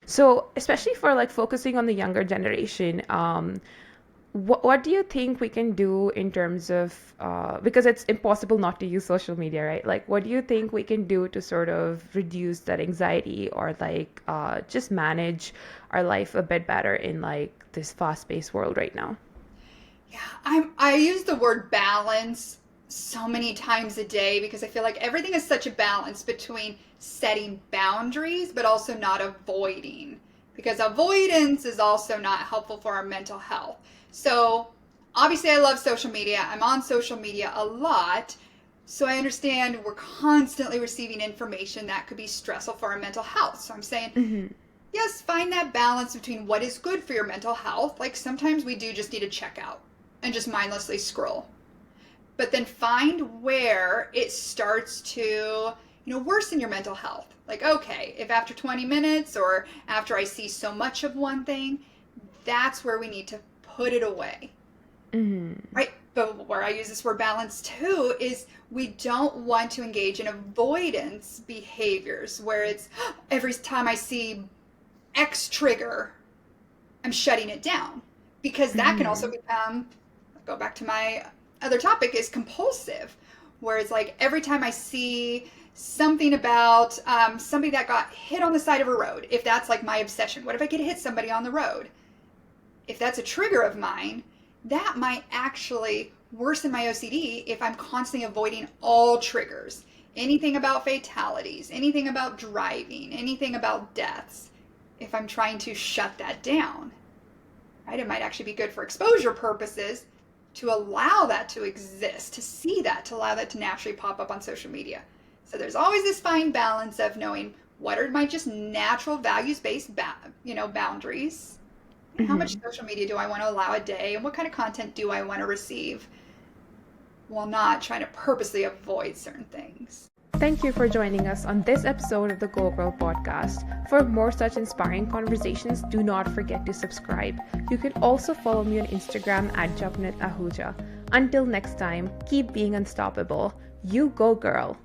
So, especially for like focusing on the younger generation, what do you think we can do in terms of, because it's impossible not to use social media, right? Like, what do you think we can do to sort of reduce that anxiety or like just manage our life a bit better in like this fast-paced world right now? Yeah, I use the word balance so many times a day because I feel like everything is such a balance between setting boundaries but also not avoiding. Because avoidance is also not helpful for our mental health. So, obviously I love social media. I'm on social media a lot. So I understand we're constantly receiving information that could be stressful for our mental health. So I'm saying Hmm. yes, find that balance between what is good for your mental health. Like sometimes we do just need to check out and just mindlessly scroll. But then find where it starts to, worsen your mental health. Like, okay, if after 20 minutes or after I see so much of one thing, that's where we need to put it away. Hmm. Right? But where I use this word balance too is we don't want to engage in avoidance behaviors where it's every time I see X trigger, I'm shutting it down because that can also Hmm. become, go back to my other topic, is compulsive, where it's like every time I see something about somebody that got hit on the side of a road, if that's like my obsession, what if I could hit somebody on the road? If that's a trigger of mine, that might actually worsen my OCD if I'm constantly avoiding all triggers. Anything about fatalities, anything about driving, anything about deaths. If I'm trying to shut that down, right? It might actually be good for exposure purposes to allow that to exist, to see that, to allow that to naturally pop up on social media. So there's always this fine balance of knowing what are my just natural values-based, boundaries. How much Hmm. social media do I want to allow a day, and what kind of content do I want to receive, while not trying to purposely avoid certain things. Thank you for joining us on this episode of the Go Girl podcast. For more such inspiring conversations, do not forget to subscribe. You can also follow me on Instagram at Japnet Ahuja. Until next time, keep being unstoppable. You go, girl.